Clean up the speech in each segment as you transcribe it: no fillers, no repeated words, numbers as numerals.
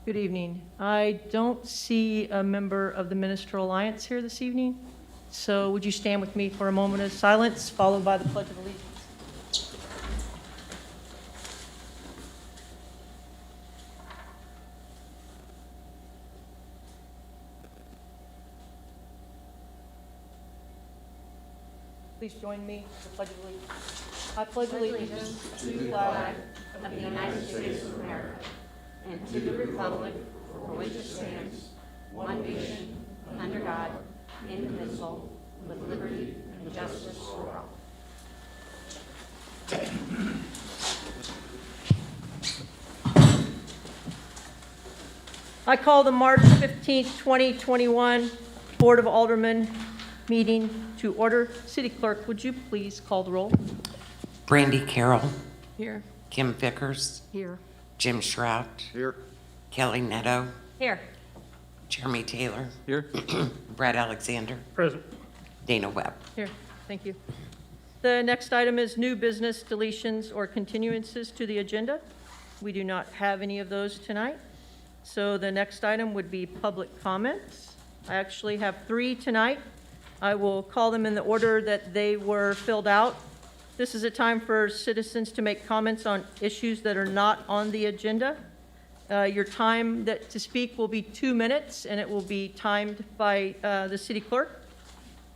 Good evening. I don't see a member of the Minister Alliance here this evening, so would you stand with me for a moment of silence, followed by the Pledge of Allegiance? Please join me for the Pledge of Allegiance. I pledge allegiance to the flag of the United States of America and to the republic for which it stands, one nation, under God, indivisible, with liberty and justice for all. I call the March 15th, 2021 Board of Aldermen meeting to order. City Clerk, would you please call the roll? Brandy Carroll. Here. Kim Vickers. Here. Jim Shrout. Here. Kelly Netto. Here. Jeremy Taylor. Here. Brad Alexander. Present. Dana Webb. Here. Thank you. The next item is new business deletions or continuances to the agenda. We do not have any of those tonight. So the next item would be public comments. I actually have 3 tonight. I will call them in the order that they were filled out. This is a time for citizens to make comments on issues that are not on the agenda. Your time to speak will be 2 minutes, and it will be timed by the city clerk.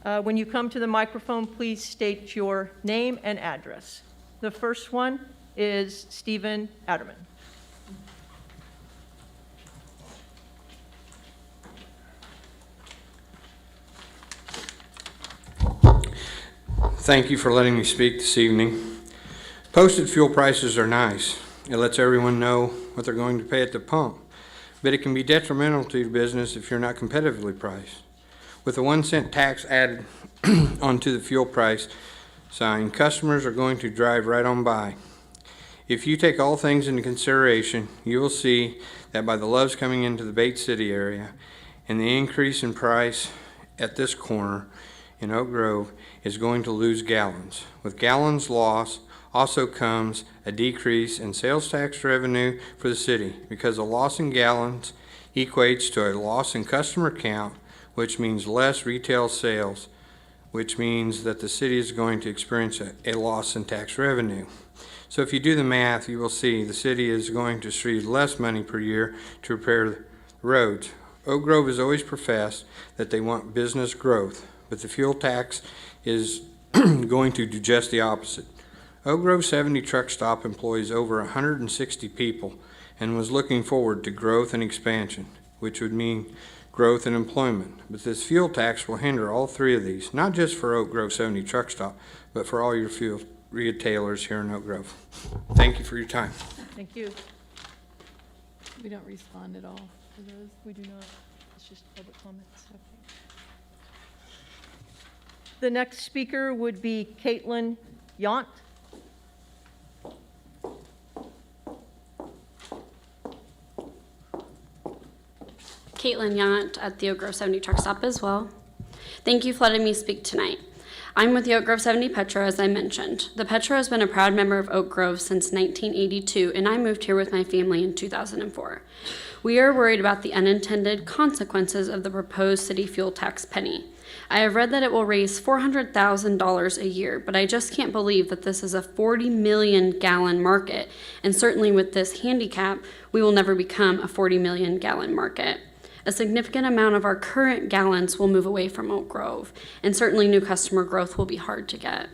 When you come to the microphone, please state your name and address. The first one is Stephen Adderman. Thank you for letting me speak this evening. Posted fuel prices are nice. It lets everyone know what they're going to pay at the pump, but it can be detrimental to your business if you're not competitively priced. With a 1-cent tax added onto the fuel price sign, customers are going to drive right on by. If you take all things into consideration, you will see that by the Loves coming into the Bate City area and the increase in price at this corner in Oak Grove is going to lose gallons. With gallons lost also comes a decrease in sales tax revenue for the city because a loss in gallons equates to a loss in customer count, which means less retail sales, which means that the city is going to experience a loss in tax revenue. So if you do the math, you will see the city is going to receive less money per year to repair the roads. Oak Grove has always professed that they want business growth, but the fuel tax is going to do just the opposite. Oak Grove 70 truck stop employs over 160 people and was looking forward to growth and expansion, which would mean growth and employment. But this fuel tax will hinder all 3 of these, not just for Oak Grove 70 truck stop, but for all your fuel retailers here in Oak Grove. Thank you for your time. Thank you. We don't respond at all to those. We do not. It's just public comments. Okay. The next speaker would be Caitlin Yount. Caitlin Yount at the Oak Grove 70 truck stop as well. Thank you for letting me speak tonight. I'm with the Oak Grove 70 Petro, as I mentioned. The Petro has been a proud member of Oak Grove since 1982, and I moved here with my family in 2004. We are worried about the unintended consequences of the proposed city fuel tax penny. I have read that it will raise $400,000 a year, but I just can't believe that this is a 40 million gallon market, and certainly with this handicap, we will never become a 40 million gallon market. A significant amount of our current gallons will move away from Oak Grove, and certainly new customer growth will be hard to get.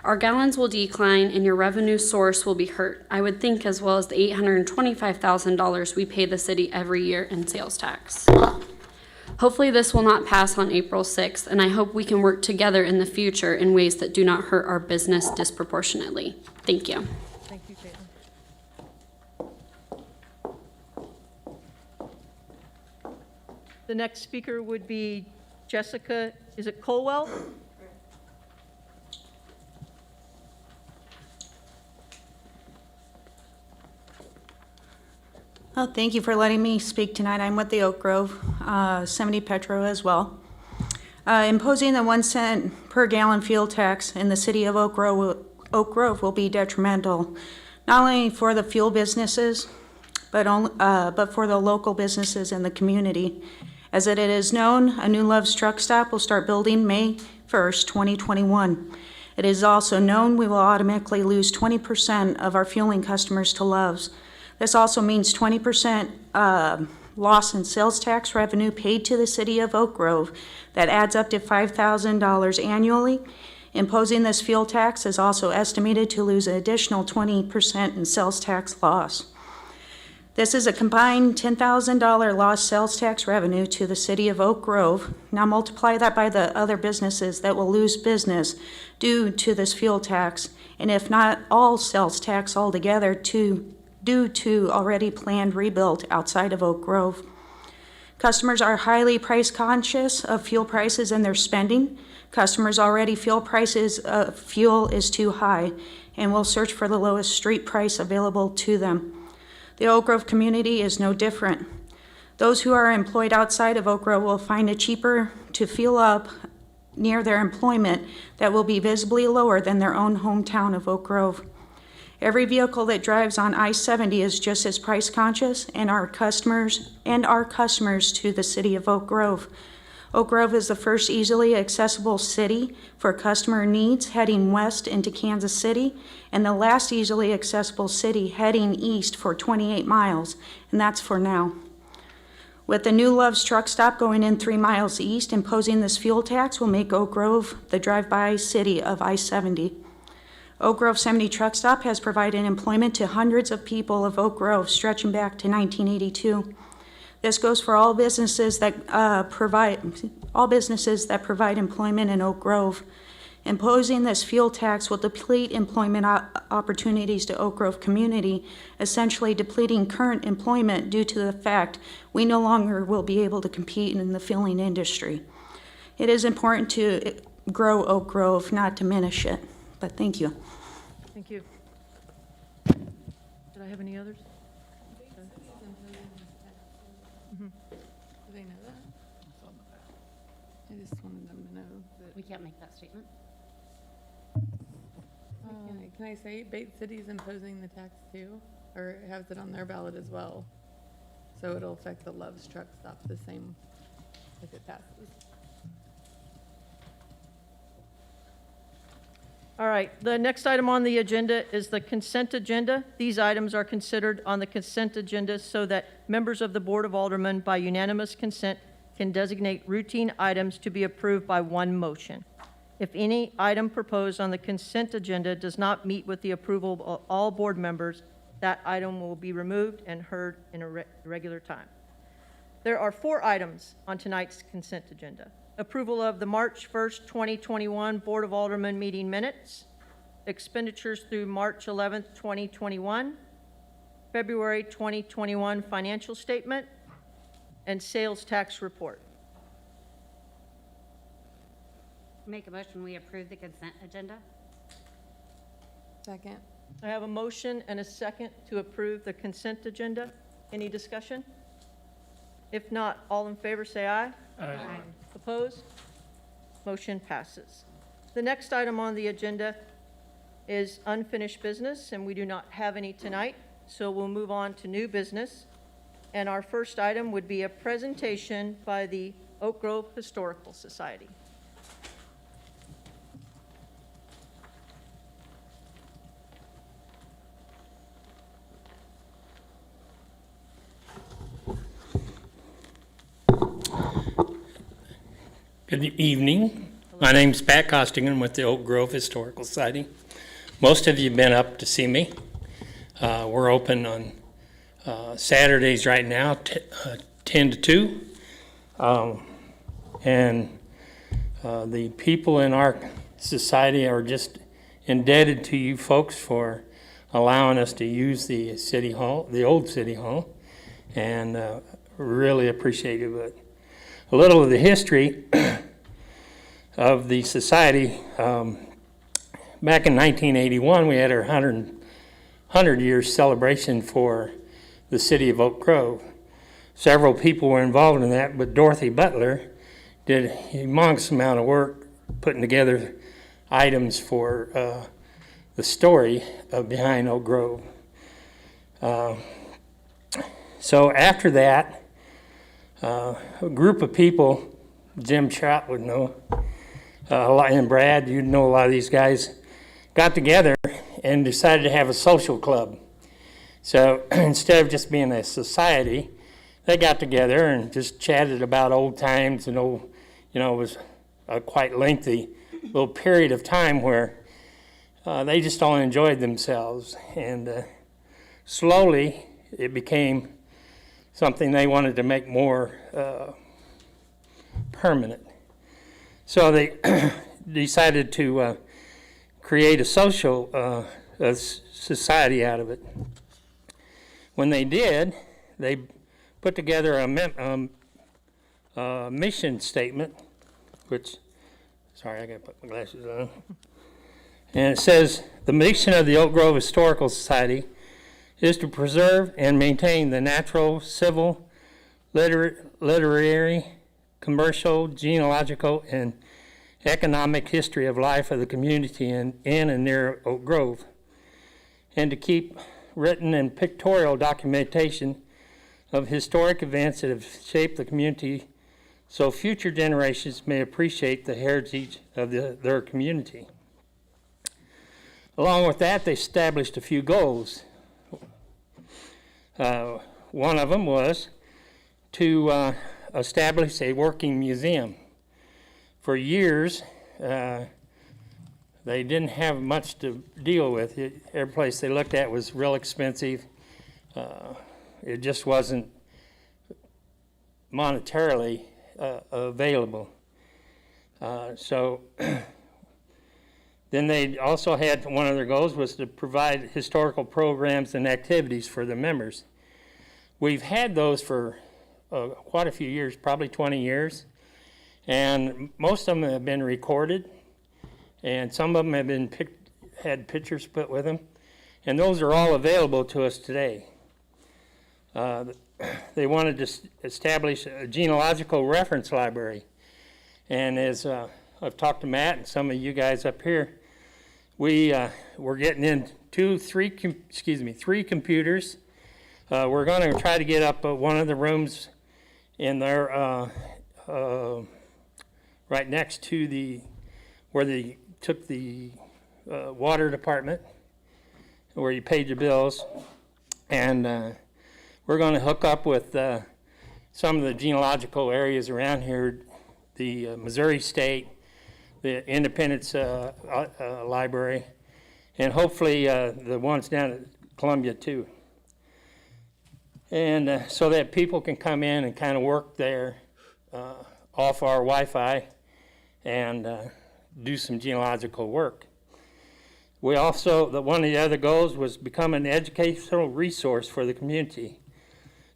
Our gallons will decline and your revenue source will be hurt, I would think, as well as the $825,000 we pay the city every year in sales tax. Hopefully this will not pass on April 6th, and I hope we can work together in the future in ways that do not hurt our business disproportionately. Thank you. Thank you, Caitlin. The next speaker would be Jessica, is it Colwell? Well, thank you for letting me speak tonight. I'm with the Oak Grove 70 Petro as well. Imposing the 1 cent per gallon fuel tax in the city of Oak Grove will be detrimental, not only for the fuel businesses, but for the local businesses in the community. As it is known, a new Love's Truck Stop will start building May 1st, 2021. It is also known we will automatically lose 20% of our fueling customers to Love's. This also means 20% loss in sales tax revenue paid to the city of Oak Grove. That adds up to $5,000 annually. Imposing this fuel tax is also estimated to lose an additional 20% in sales tax loss. This is a combined $10,000 lost sales tax revenue to the city of Oak Grove. Now multiply that by the other businesses that will lose business due to this fuel tax, and if not all sales tax altogether due to already planned rebuild outside of Oak Grove. Customers are highly price conscious of fuel prices and their spending. Customers already feel prices of fuel is too high and will search for the lowest street price available to them. The Oak Grove community is no different. Those who are employed outside of Oak Grove will find it cheaper to fuel up near their employment that will be visibly lower than their own hometown of Oak Grove. Every vehicle that drives on I-70 is just as price conscious and our customers to the city of Oak Grove. Oak Grove is the first easily accessible city for customer needs heading west into Kansas City, and the last easily accessible city heading east for 28 miles, and that's for now. With the new Love's Truck Stop going in 3 miles east, imposing this fuel tax will make Oak Grove the drive-by city of I-70. Oak Grove 70 Truck Stop has provided employment to hundreds of people of Oak Grove stretching back to 1982. This goes for all businesses that provide employment in Oak Grove. Imposing this fuel tax will deplete employment opportunities to Oak Grove community, essentially depleting current employment due to the fact we no longer will be able to compete in the fueling industry. It is important to grow Oak Grove, not diminish it. But thank you. Thank you. Did I have any others? Do they know that? I just wanted them to know that. We can't make that statement. Can I say Bait City's imposing the tax too? Or has it on their ballot as well? So it'll affect the Love's Truck Stop the same if it passes. All right, the next item on the agenda is the consent agenda. These items are considered on the consent agenda so that members of the Board of Aldermen, by unanimous consent, can designate routine items to be approved by one motion. If any item proposed on the consent agenda does not meet with the approval of all board members, that item will be removed and heard in a regular time. There are 4 items on tonight's consent agenda. Approval of the March 1st, 2021 Board of Aldermen meeting minutes, expenditures through March 11th, 2021, February 2021 financial statement, and sales tax report. Make a motion, we approve the consent agenda? Second. I have a motion and a second to approve the consent agenda. Any discussion? If not, all in favor say aye. Aye. Opposed? Motion passes. The next item on the agenda is unfinished business, and we do not have any tonight, so we'll move on to new business. And our first item would be a presentation by the Oak Grove Historical Society. Good evening. My name's Pat Costigan with the Oak Grove Historical Society. Most of you have been up to see me. We're open on Saturdays right now, 10 to 2. And the people in our society are just indebted to you folks for allowing us to use the city hall, the old city hall, and really appreciate it. A little of the history of the society. Back in 1981, we had our 100-year celebration for the city of Oak Grove. Several people were involved in that, but Dorothy Butler did a humongous amount of work putting together items for the story behind Oak Grove. So after that, a group of people, Jim Trott would know, and Brad, you'd know a lot of these guys, got together and decided to have a social club. So instead of just being a society, they got together and just chatted about old times and old, it was a quite lengthy little period of time where they just all enjoyed themselves. And slowly it became something they wanted to make more permanent. So they decided to create a social society out of it. When they did, they put together a mission statement, which, sorry, I gotta put my glasses on. And it says, the mission of the Oak Grove Historical Society is to preserve and maintain the natural, civil, literary, commercial, genealogical, and economic history of life of the community in and near Oak Grove, and to keep written and pictorial documentation of historic events that have shaped the community so future generations may appreciate the heritage of their community. Along with that, they established a few goals. One of them was to establish a working museum. For years, they didn't have much to deal with. Every place they looked at was real expensive. It just wasn't monetarily available. So then they also had, one of their goals was to provide historical programs and activities for the members. We've had those for quite a few years, probably 20 years, and most of them have been recorded, and some of them have been had pictures put with them, and those are all available to us today. They wanted to establish a genealogical reference library, and as I've talked to Matt and some of you guys up here, we're getting in three computers. We're going to try to get up one of the rooms in there right next to where they took the water department, where you paid your bills, and we're going to hook up with some of the genealogical areas around here, the Missouri State, the Independence Library, and hopefully the ones down at Columbia too. And so that people can come in and kind of work there off our Wi-Fi and do some genealogical work. We also, one of the other goals was become an educational resource for the community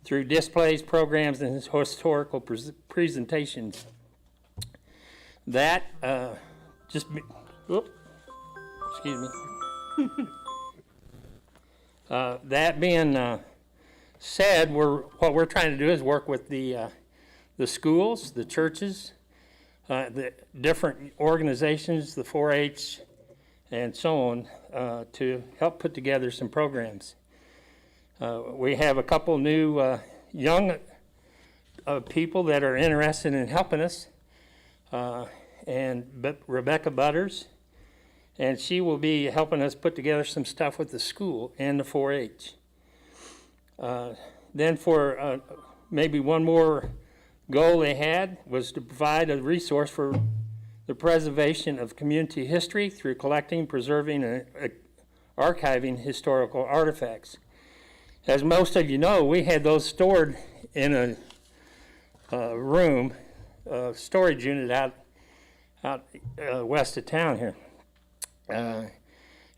through displays, programs, and historical presentations. That that being said, what we're trying to do is work with the schools, the churches, the different organizations, the 4-H, and so on, to help put together some programs. We have a couple new young people that are interested in helping us, and Rebecca Butters, and she will be helping us put together some stuff with the school and the 4-H. Then for maybe one more goal they had was to provide a resource for the preservation of community history through collecting, preserving, and archiving historical artifacts. As most of you know, we had those stored in a room, a storage unit out west of town here. It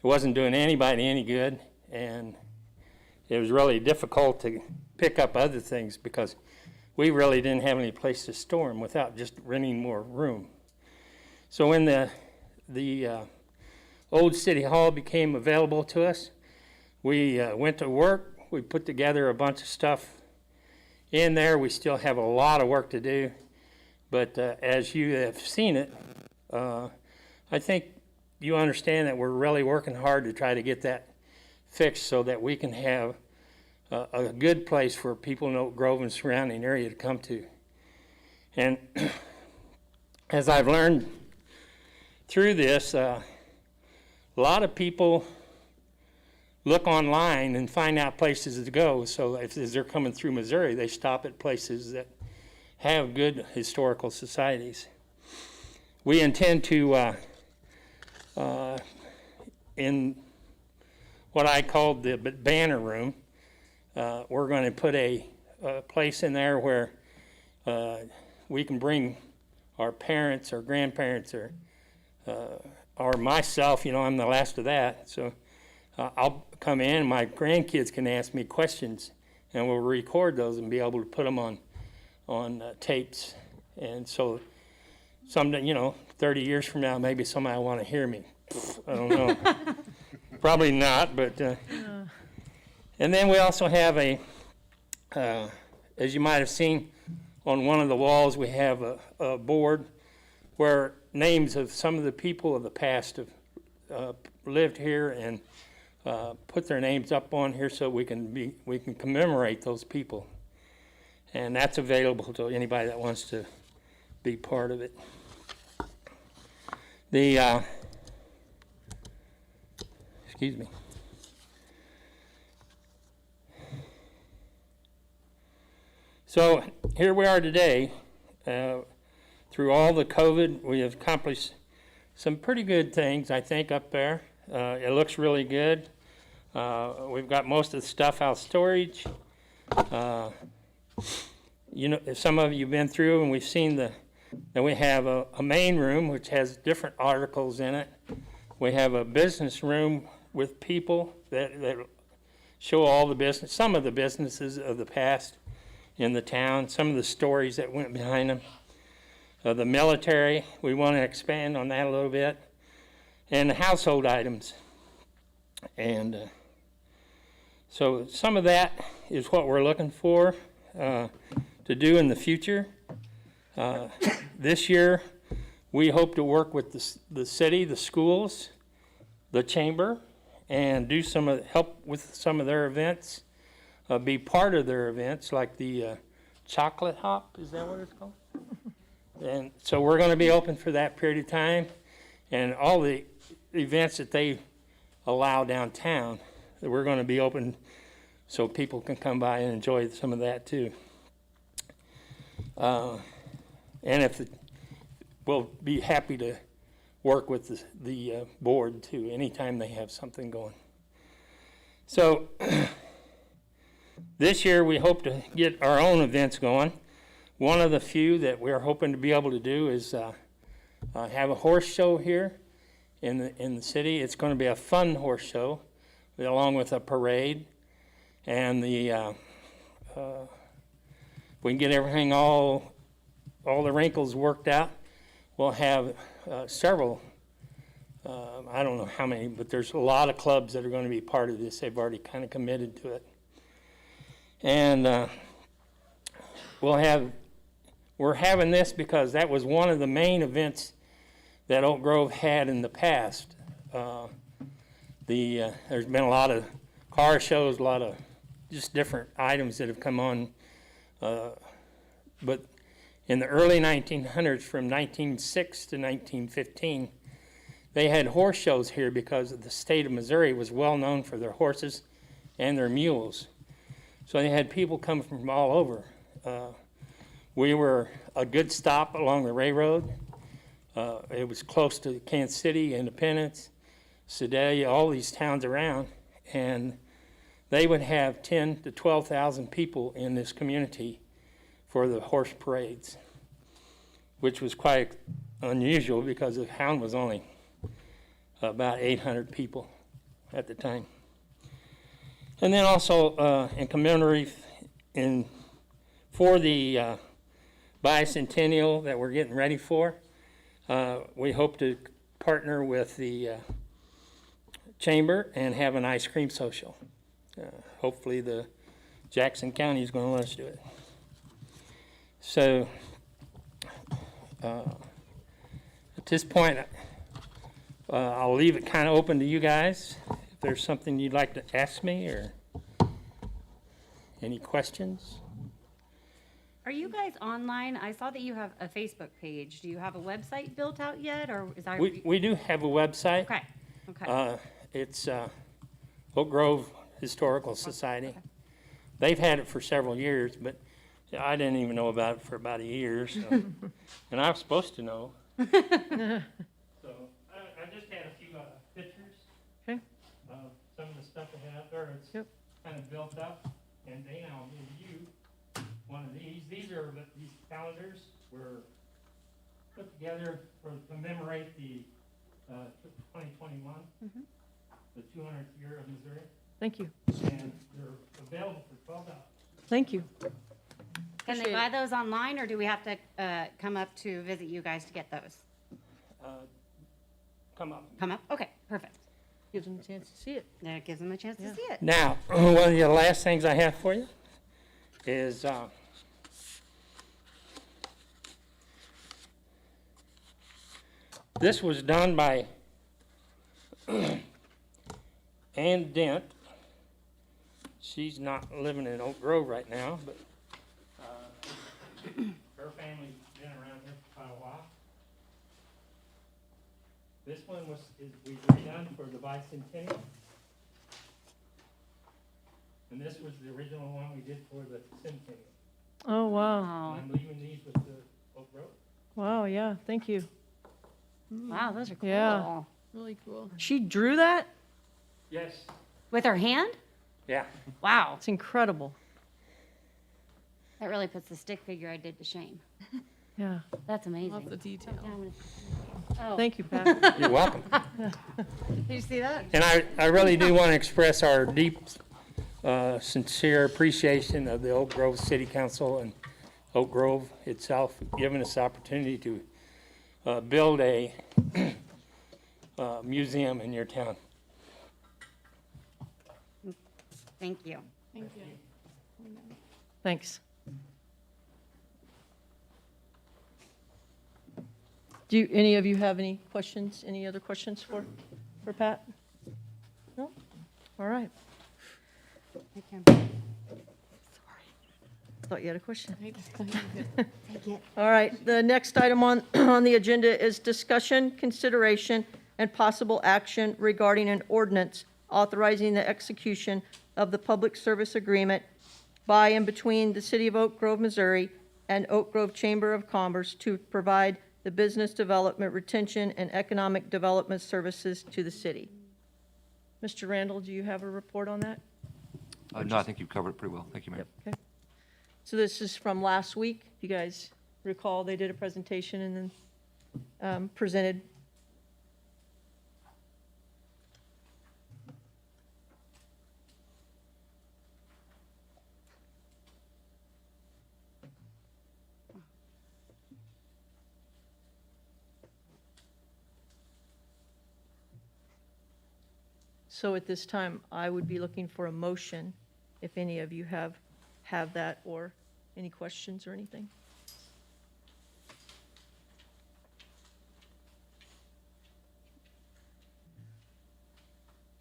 wasn't doing anybody any good, and it was really difficult to pick up other things because we really didn't have any place to store them without just renting more room. So when the old City Hall became available to us, we went to work. We put together a bunch of stuff in there. We still have a lot of work to do, but as you have seen it, I think you understand that we're really working hard to try to get that fixed so that we can have a good place for people in Oak Grove and surrounding area to come to. And as I've learned through this, a lot of people look online and find out places to go. So if as they're coming through Missouri, they stop at places that have good historical societies. We intend to, in what I called the banner room, we're going to put a place in there where we can bring our parents or grandparents or myself. I'm the last of that. So I'll come in and my grandkids can ask me questions and we'll record those and be able to put them on tapes. And so someday, 30 years from now, maybe somebody will want to hear me. I don't know. Probably not, but. And then we also have as you might have seen on one of the walls, we have a board where names of some of the people of the past have lived here and put their names up on here so we can commemorate those people. And that's available to anybody that wants to be part of it. Excuse me. So here we are today. Through all the COVID, we have accomplished some pretty good things, I think, up there. It looks really good. We've got most of the stuff out of storage. Some of you have been through and we've seen that we have a main room which has different articles in it. We have a business room with people that show all the business, some of the businesses of the past in the town, some of the stories that went behind them. The military, we want to expand on that a little bit. And the household items. And so some of that is what we're looking for to do in the future. This year, we hope to work with the city, the schools, the chamber, and do help with some of their events, be part of their events, like the chocolate hop, is that what it's called? And so we're going to be open for that period of time, and all the events that they allow downtown, that we're going to be open so people can come by and enjoy some of that too. And we'll be happy to work with the board too, anytime they have something going. So this year we hope to get our own events going. One of the few that we're hoping to be able to do is have a horse show here in the city. It's going to be a fun horse show, along with a parade, and we can get everything all the wrinkles worked out. We'll have several. I don't know how many, but there's a lot of clubs that are going to be part of this. They've already kind of committed to it, and we're having this because that was one of the main events that Oak Grove had in the past. There's been a lot of car shows, a lot of just different items that have come on. But in the early 1900s, from 1906 to 1915, they had horse shows here because the state of Missouri was well known for their horses and their mules. So they had people come from all over. We were a good stop along the railroad. It was close to Kansas City, Independence, Sedalia, all these towns around, and they would have 10 to 12,000 people in this community for the horse parades, which was quite unusual because the town was only about 800 people at the time. And then also in commemorative for the bicentennial that we're getting ready for, we hope to partner with the chamber and have an ice cream social. Hopefully the Jackson County is going to let us do it. So at this point, I'll leave it kind of open to you guys. If there's something you'd like to ask me, or Any questions? Are you guys online? I saw that you have a Facebook page. Do you have a website built out yet, or is that? We do have a website. Okay, okay. It's Oak Grove Historical Society. They've had it for several years, but I didn't even know about it for about a year, so. And I was supposed to know. So I just had a few pictures. Okay. Of some of the stuff they have there. It's Yep. kind of built up. And Dana, I'll give you one of these. These calendars were put together to commemorate the 2021, the 200th year of Missouri. Thank you. And they're available for $12. Thank you. Can they buy those online, or do we have to come up to visit you guys to get those? Come up. Come up? Okay, perfect. Gives them a chance to see it. That gives them a chance to see it. Now, one of the last things I have for you is this was done by Ann Dent. She's not living in Oak Grove right now, but her family's been around here for quite a while. This one we redone for the bicentennial. And this was the original one we did for the centennial. Oh, wow. Wow, And I'm leaving these with the Oak Grove. Wow, yeah, thank you. wow, those are cool. Yeah. Really cool. She drew that? Yes. With her hand? Yeah. Wow, It's incredible. that really puts the stick figure I did to shame. Yeah. That's amazing. Lots of detail. Yeah, I'm gonna- Oh, Thank you, Pat. You're welcome. did you see that? And I really do want to express our deep, sincere appreciation of the Oak Grove City Council and Oak Grove itself, giving us the opportunity to build a museum in your town. Thank you. Thank you. Thanks. Do any of you have any questions, any other questions for Pat? No? All right. Thank you. Thought you had a question. Take it. All right, the next item on, on the agenda is discussion, consideration, and possible action regarding an ordinance authorizing the execution of the public service agreement by and between the City of Oak Grove, Missouri, and Oak Grove Chamber of Commerce to provide the business development, retention, and economic development services to the city. Mr. Randall, do you have a report on that? No, I think you've covered it pretty well. Thank you, Mayor. Okay. So this is from last week. You guys recall they did a presentation and then presented. So at this time, I would be looking for a motion, if any of you have that, or any questions or anything.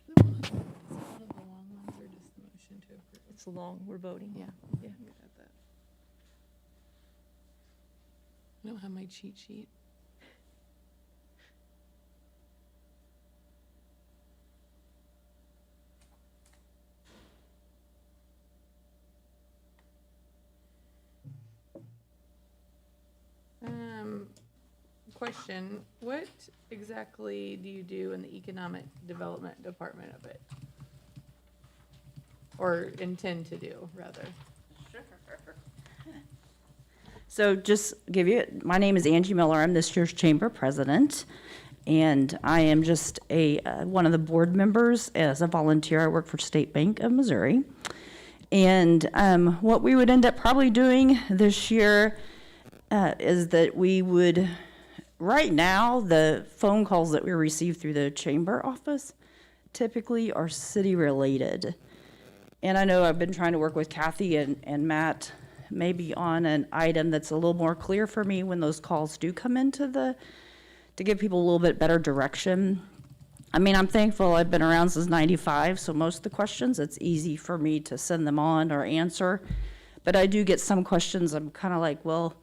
Is it one of the long ones or just the motion to approve? It's long, we're voting. Yeah. Yeah. I'm good at that. I don't have my cheat sheet. Question, what exactly do you do in the economic development department of it? Or intend to do, rather? So just give you, my name is Angie Miller. I'm this year's chamber president. And I am just one of the board members as a volunteer. I work for State Bank of Missouri. And what we would end up probably doing this year is that we would, right now, the phone calls that we receive through the chamber office typically are city-related. And I know I've been trying to work with Kathy and Matt maybe on an item that's a little more clear for me when those calls do come into to give people a little bit better direction I mean, I'm thankful I've been around since 95, so most of the questions, it's easy for me to send them on or answer. But I do get some questions, I'm kind of like, well,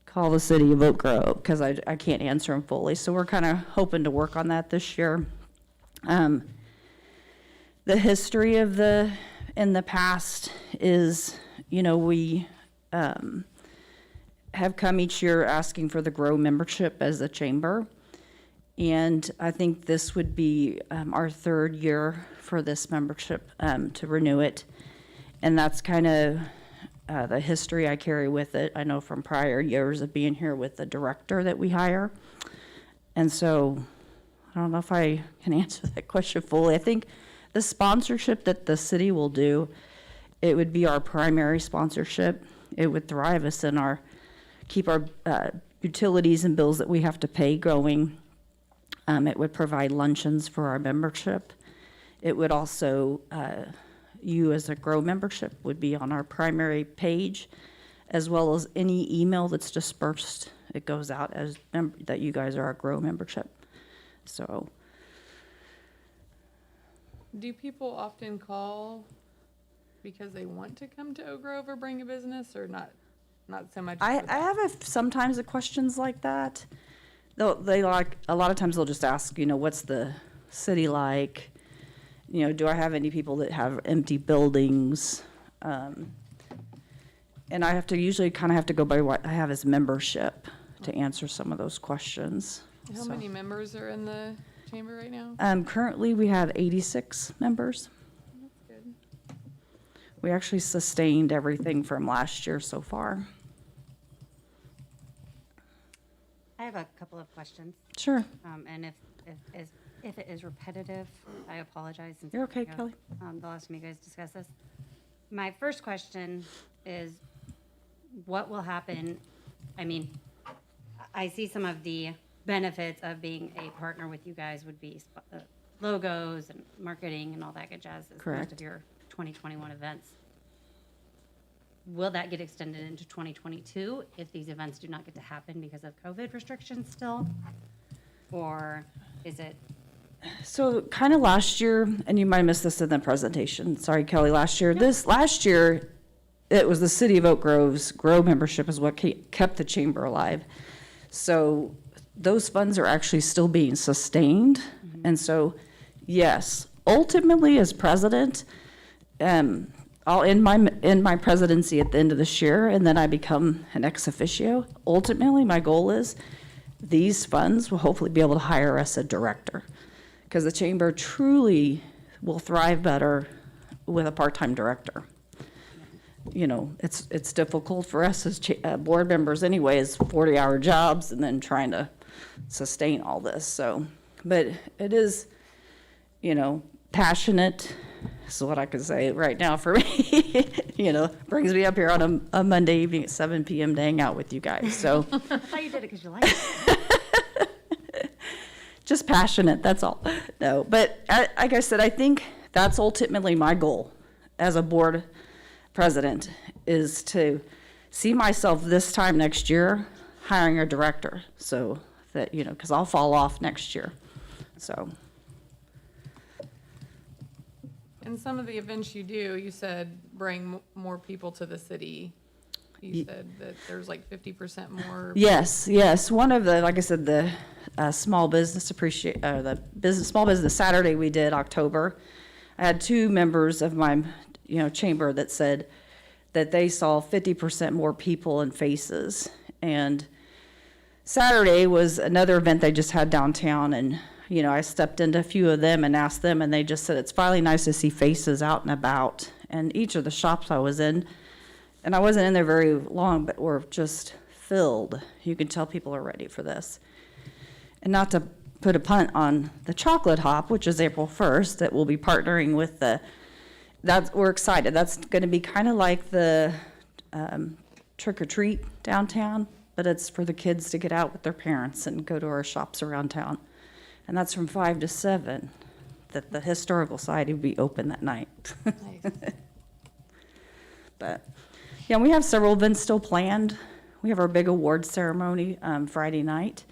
call the city of Oak Grove, because I can't answer them fully. So we're kind of hoping to work on that this year. The history of in the past is, we have come each year asking for the Grow membership as a chamber. And I think this would be our third year for this membership to renew it. And that's kind of the history I carry with it. I know from prior years of being here with the director that we hire. And so I don't know if I can answer that question fully. I think the sponsorship that the city will do, it would be our primary sponsorship. It would thrive us in keep our utilities and bills that we have to pay going. It would provide luncheons for our membership. It would also, you as a Grow membership would be on our primary page, as well as any email that's dispersed. It goes out as that you guys are a Grow membership. So. Do people often call because they want to come to Oak Grove or bring a business, or not so much? I have sometimes the questions like that. They like, a lot of times they'll just ask, what's the city like? Do I have any people that have empty buildings? And I have to usually kind of have to go by what I have as membership to answer some of those questions. How many members are in the chamber right now? Currently, we have 86 members. That's good. We actually sustained everything from last year so far. I have a couple of questions, Sure. and if it is repetitive, I apologize. Since You're okay, Kelly. The last time you guys discussed this. My first question is, what will happen? I mean, I see some of the benefits of being a partner with you guys would be logos and marketing and all that good jazz as Correct. most of your 2021 events. Will that get extended into 2022 if these events do not get to happen because of COVID restrictions still? Or is it? So kind of last year, and you might have missed this in the presentation. Sorry, Kelly, last year. Last year, it was the City of Oak Grove's Grow membership is what kept the chamber alive. So those funds are actually still being sustained. Mm-hmm. And so, yes, ultimately as president, I'll end my presidency at the end of this year, and then I become an ex officio. Ultimately, my goal is these funds will hopefully be able to hire us a director, because the chamber truly will thrive better with a part-time director. It's difficult for us as board members anyways, 40-hour jobs, and then trying to sustain all this. So, but it is, passionate. Is what I can say right now for me. Brings me up here on a Monday evening at 7 p.m. to hang out with you guys. So I thought you did it because you like it. just passionate, that's all. No, but like I said, I think that's ultimately my goal as a board president, is to see myself this time next year hiring a director, so that, because I'll fall off next year. So. And some of the events you do, you said bring more people to the city. You said that there's like 50% more. Yes. One of the, like I said, the small business small business Saturday we did October. I had 2 members of my, chamber that said that they saw 50% more people and faces. And Saturday was another event they just had downtown, and I stepped into a few of them and asked them, and they just said it's finally nice to see faces out and about. And each of the shops I was in, and I wasn't in there very long, but were just filled. You can tell people are ready for this. And not to put a punt on the chocolate hop, which is April 1st, that we'll be partnering with we're excited. That's going to be kind of like the trick or treat downtown, but it's for the kids to get out with their parents and go to our shops around town. And that's from 5 to 7, that the Historical Society will be open that night. Nice. But, yeah, we have several events still planned. We have our big award ceremony Friday night.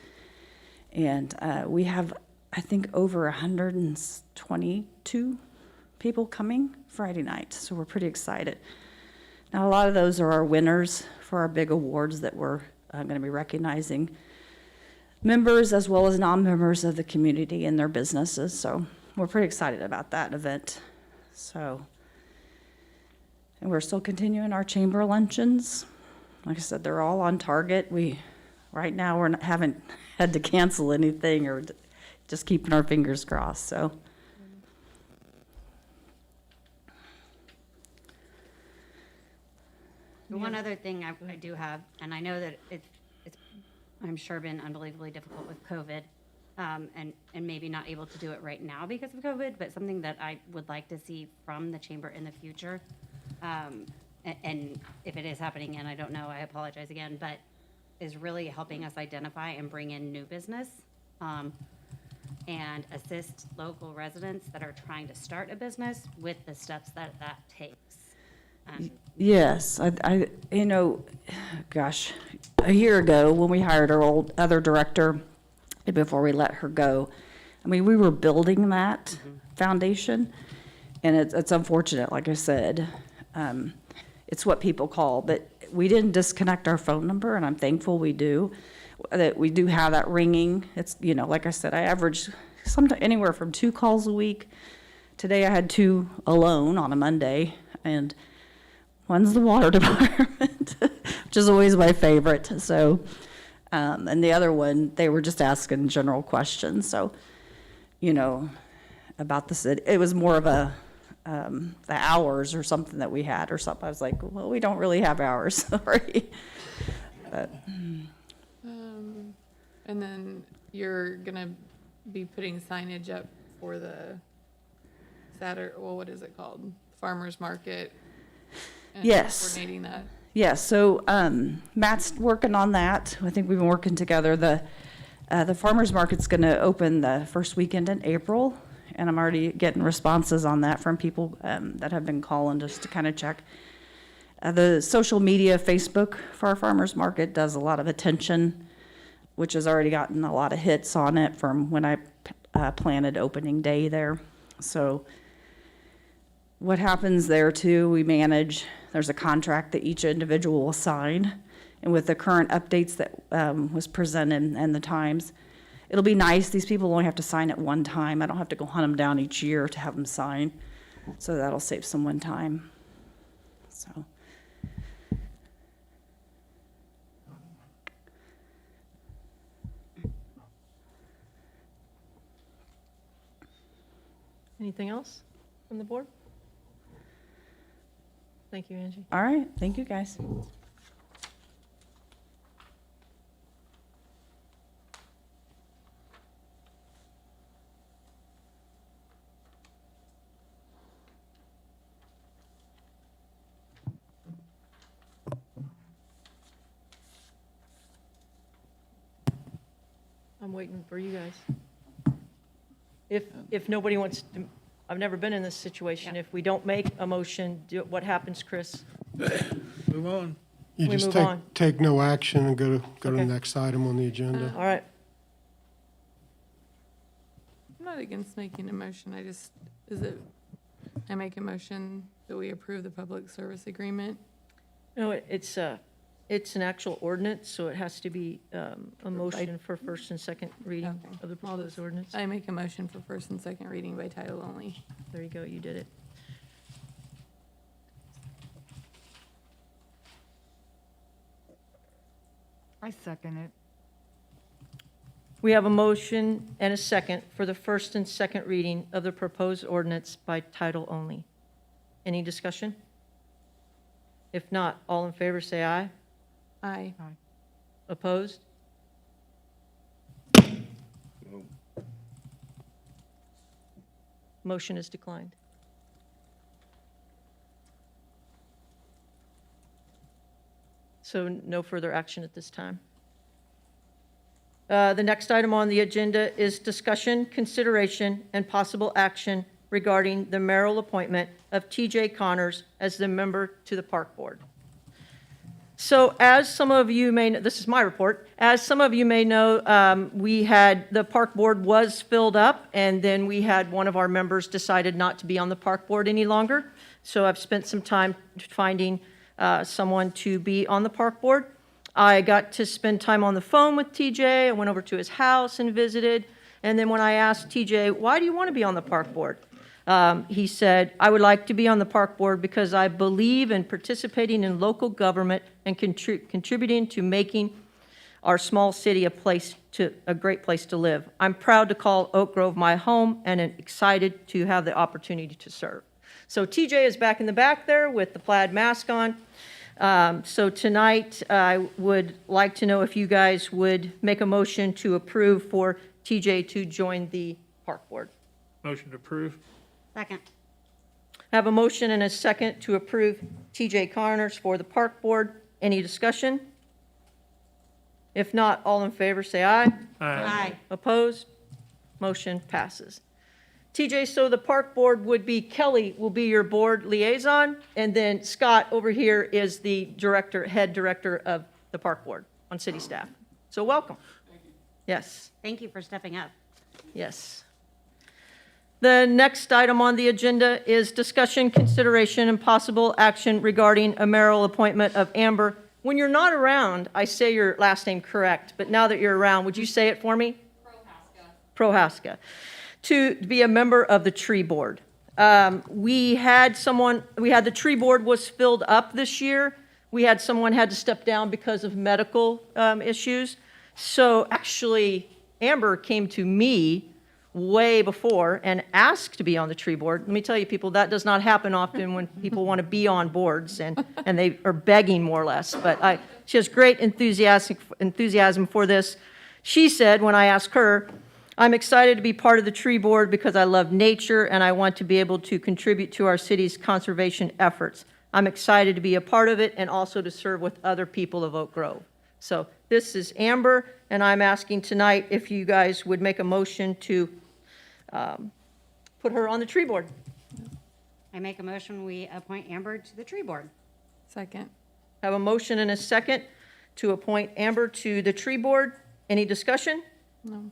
And we have I think, over 122 people coming Friday night, so we're pretty excited. Now, a lot of those are our winners for our big awards that we're going to be recognizing members as well as non-members of the community and their businesses, so we're pretty excited about that event. So, and we're still continuing our chamber luncheons. Like I said, they're all on target. Right now, haven't had to cancel anything or just keeping our fingers crossed, so. The one other thing I do have, and I know that it's, I'm sure been unbelievably difficult with COVID, and maybe not able to do it right now because of COVID, but something that I would like to see from the chamber in the future. And if it is happening, and I don't know, I apologize again, but is really helping us identify and bring in new business, and assist local residents that are trying to start a business with the steps that takes. Yes, gosh, a year ago when we hired our other director, before we let her go, I mean, we were building that foundation, and it's unfortunate, like I said. It's what people call, but we didn't disconnect our phone number, and I'm thankful we do, that we do have that ringing. It's, like I said, I average anywhere from 2 calls a week. Today I had 2 alone on a Monday, and one's the water department, which is always my favorite. So, and the other one, they were just asking general questions. So, about the city. It was more of the hours or something that we had or something. I was like, well, we don't really have hours, sorry. But. And then you're gonna be putting signage up for the Saturday, well, what is it called? Farmers Market? And Yes. coordinating that. Yeah, so Matt's working on that. I think we've been working together. The farmers market's going to open the first weekend in April, and I'm already getting responses on that from people that have been calling just to kind of check. The social media, Facebook for our farmers market does a lot of attention, which has already gotten a lot of hits on it from when I planted opening day there. So what happens there too, we manage, there's a contract that each individual will sign. And with the current updates that was presented and the times, it'll be nice. These people only have to sign at one time. I don't have to go hunt them down each year to have them sign. So that'll save someone time. So. Anything else from the board? Thank you, Angie. All right, thank you, guys. I'm waiting for you guys. If nobody wants to, I've never been in this situation. If we don't make a motion, what happens, Chris? Move on. We You just move on. take no action and go to Okay. the next item on the agenda. All right, I'm not against making a motion, I make a motion that we approve the public service agreement. no, it's an actual ordinance, so it has to be a motion for first and second reading Okay. of the Well, proposed ordinance. I make a motion for first and second reading by title only. There you go, you did it. I second it. We have a motion and a second for the first and second reading of the proposed ordinance by title only. Any discussion? If not, all in favor say aye. Aye. Opposed? Motion is declined. So no further action at this time. The next item on the agenda is discussion, consideration, and possible action regarding the mayoral appointment of T.J. Connors as the member to the Park Board. So as some of you may, this is my report, as some of you may know, the park board was filled up, and then we had one of our members decided not to be on the park board any longer. So I've spent some time finding someone to be on the park board. I got to spend time on the phone with TJ. I went over to his house and visited. And then when I asked TJ, why do you want to be on the park board? He said, I would like to be on the park board because I believe in participating in local government and contributing to making our small city a great place to live. I'm proud to call Oak Grove my home and am excited to have the opportunity to serve. So TJ is back in the back there with the plaid mask on. So tonight, I would like to know if you guys would make a motion to approve for TJ to join the park board. Motion to approve. Second. I have a motion and a second to approve TJ Connors for the park board. Any discussion? If not, all in favor, say aye. Aye. Opposed? Motion passes. TJ, so the park board would be, Kelly will be your board liaison, and then Scott over here is the head director of the park board on city staff. So welcome. Yes, Thank you for stepping up. yes. The next item on the agenda is discussion, consideration, and possible action regarding a mayoral appointment of Amber. When you're not around, I say your last name correct, but now that you're around, would you say it for me? Prohaska. To be a member of the tree board. We had the tree board was filled up this year. We had someone had to step down because of medical issues. So actually, Amber came to me way before and asked to be on the tree board. Let me tell you, people, that does not happen often when people want to be on boards and they are begging more or less. But she has great enthusiasm for this. She said, when I asked her, I'm excited to be part of the tree board because I love nature and I want to be able to contribute to our city's conservation efforts. I'm excited to be a part of it and also to serve with other people of Oak Grove. So this is Amber, and I'm asking tonight if you guys would make a motion to put her on the tree board. I make a motion, we appoint Amber to the tree board. Second. I have a motion and a second to appoint Amber to the tree board. Any discussion? No.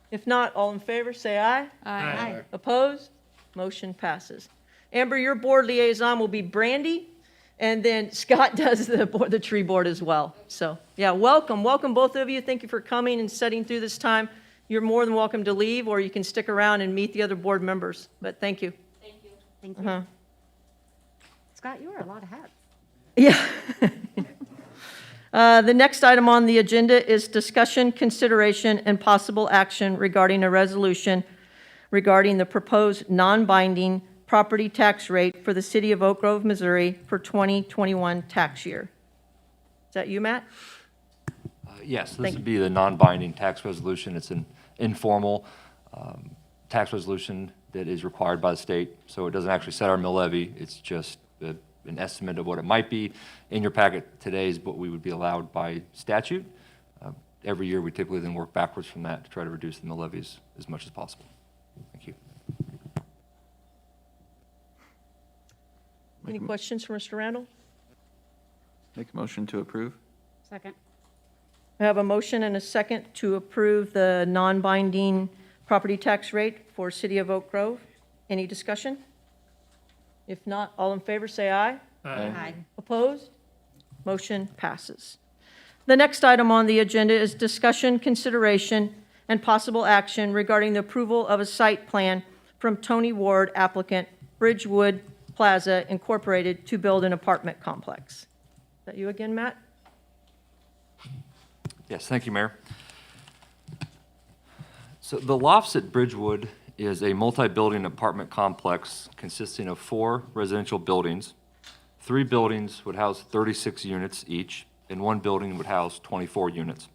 If not, all in favor, say aye. Aye. Opposed? Motion passes. Amber, your board liaison will be Brandy, and then Scott does the tree board as well. So, yeah, welcome both of you. Thank you for coming and sitting through this time. You're more than welcome to leave, or you can stick around and meet the other board members, but thank you. Thank you. Scott, you wear a lot of hats. Yeah. The next item on the agenda is discussion, consideration, and possible action regarding a resolution regarding the proposed non-binding property tax rate for the city of Oak Grove, Missouri for 2021 tax year. Is that you, Matt? Yes, this Thank would be the non-binding tax resolution. It's an informal tax resolution that is required by the state, so it doesn't actually set our mill levy. It's just an estimate of what it might be. In your packet today is what we would be allowed by statute. Every year, we typically then work backwards from that to try to reduce the mill levies as much as possible. Thank you. Any questions for Mr. Randall? Make a motion to approve? Second. I have a motion and a second to approve the non-binding property tax rate for City of Oak Grove. Any discussion? If not, all in favor, say aye. Aye. Opposed? Motion passes. The next item on the agenda is discussion, consideration, and possible action regarding the approval of a site plan from Tony Ward, applicant, Bridgewood Plaza Incorporated, to build an apartment complex. Is that you again, Matt? Yes, thank you, Mayor. So the Lofts at Bridgewood is a multi-building apartment complex consisting of 4 residential buildings. 3 buildings would house 36 units each, and 1 building would house 24 units.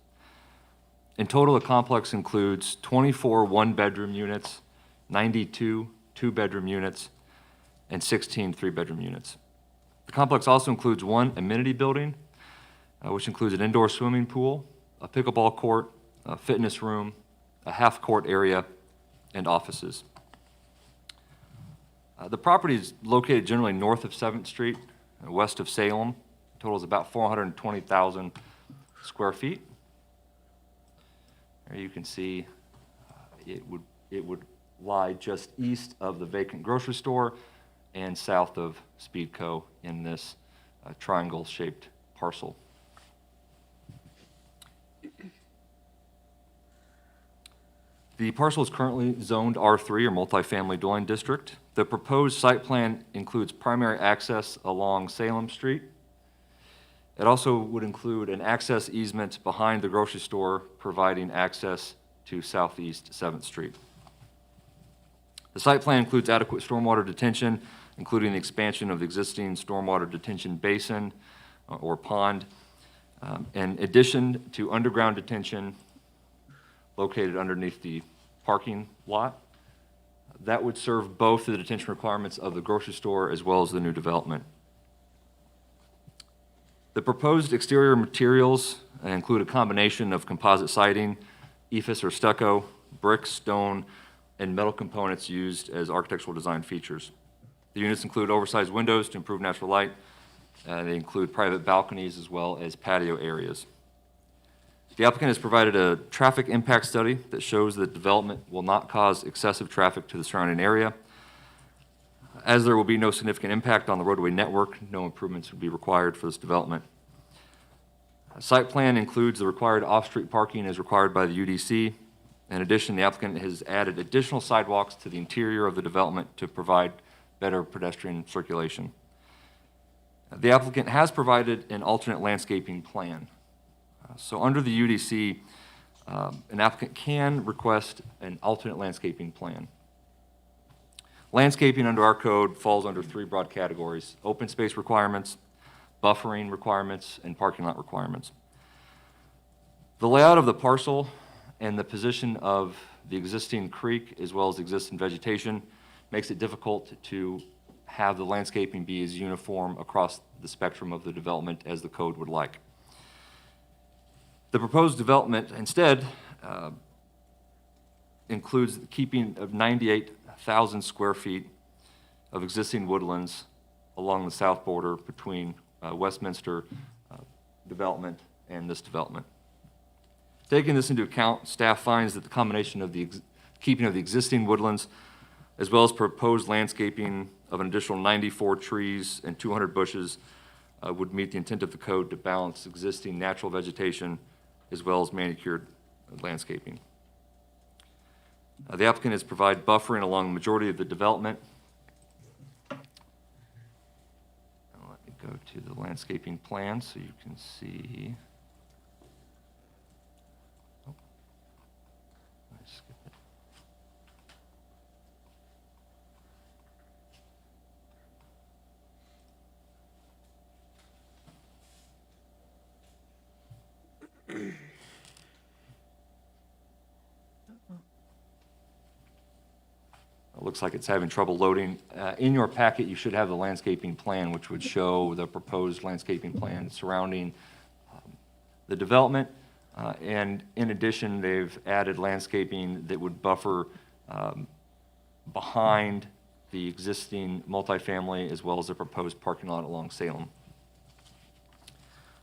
In total, the complex includes 24 one-bedroom units, 92 two-bedroom units, and 16 three-bedroom units. The complex also includes 1 amenity building, which includes an indoor swimming pool, a pickleball court, a fitness room, a half-court area, and offices. The property is located generally north of 7th Street, west of Salem, totals about 420,000 square feet. There you can see it would lie just east of the vacant grocery store and south of Speedco in this triangle-shaped parcel. The parcel is currently zoned R3, or multifamily dwelling district. The proposed site plan includes primary access along Salem Street. It also would include an access easement behind the grocery store, providing access to Southeast 7th Street. The site plan includes adequate stormwater detention, including the expansion of the existing stormwater detention basin or pond, in addition to underground detention located underneath the parking lot. That would serve both the detention requirements of the grocery store as well as the new development. The proposed exterior materials include a combination of composite siding, ephes or stucco, brick, stone, and metal components used as architectural design features. The units include oversized windows to improve natural light. They include private balconies as well as patio areas. The applicant has provided a traffic impact study that shows that development will not cause excessive traffic to the surrounding area. As there will be no significant impact on the roadway network, no improvements would be required for this development. A site plan includes the required off-street parking as required by the UDC. In addition, the applicant has added additional sidewalks to the interior of the development to provide better pedestrian circulation. The applicant has provided an alternate landscaping plan. So under the UDC, an applicant can request an alternate landscaping plan. Landscaping under our code falls under three broad categories: open space requirements, buffering requirements, and parking lot requirements. The layout of the parcel and the position of the existing creek as well as existing vegetation makes it difficult to have the landscaping be as uniform across the spectrum of the development as the code would like. The proposed development instead includes the keeping of 98,000 square feet of existing woodlands along the south border between Westminster development and this development. Taking this into account, staff finds that the combination of the keeping of the existing woodlands as well as proposed landscaping of an additional 94 trees and 200 bushes would meet the intent of the code to balance existing natural vegetation as well as manicured landscaping. The applicant has provided buffering along the majority of the development. Now let me go to the landscaping plan so you can see. Oh, I skipped it. It looks like it's having trouble loading. In your packet, you should have the landscaping plan, which would show the proposed landscaping plan surrounding the development. And in addition, they've added landscaping that would buffer behind the existing multifamily as well as the proposed parking lot along Salem.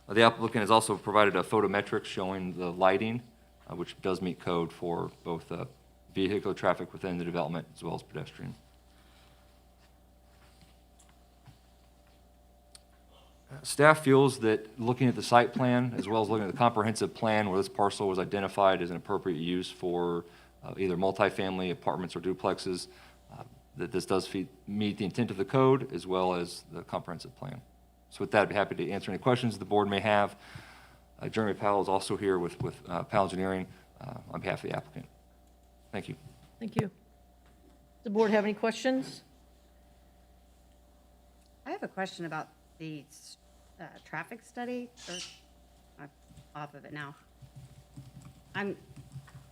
The applicant has also provided a photometric showing the lighting, which does meet code for both vehicular traffic within the development as well as pedestrian. Staff feels that looking at the site plan as well as looking at the comprehensive plan where this parcel was identified as an appropriate use for either multifamily apartments or duplexes, that this does meet the intent of the code as well as the comprehensive plan. So with that, I'd be happy to answer any questions the board may have. Jeremy Powell is also here with Powell Engineering on behalf of the applicant. Thank you. Thank you. Does the board have any questions? I have a question about the traffic study, or I'm off of it now. I'm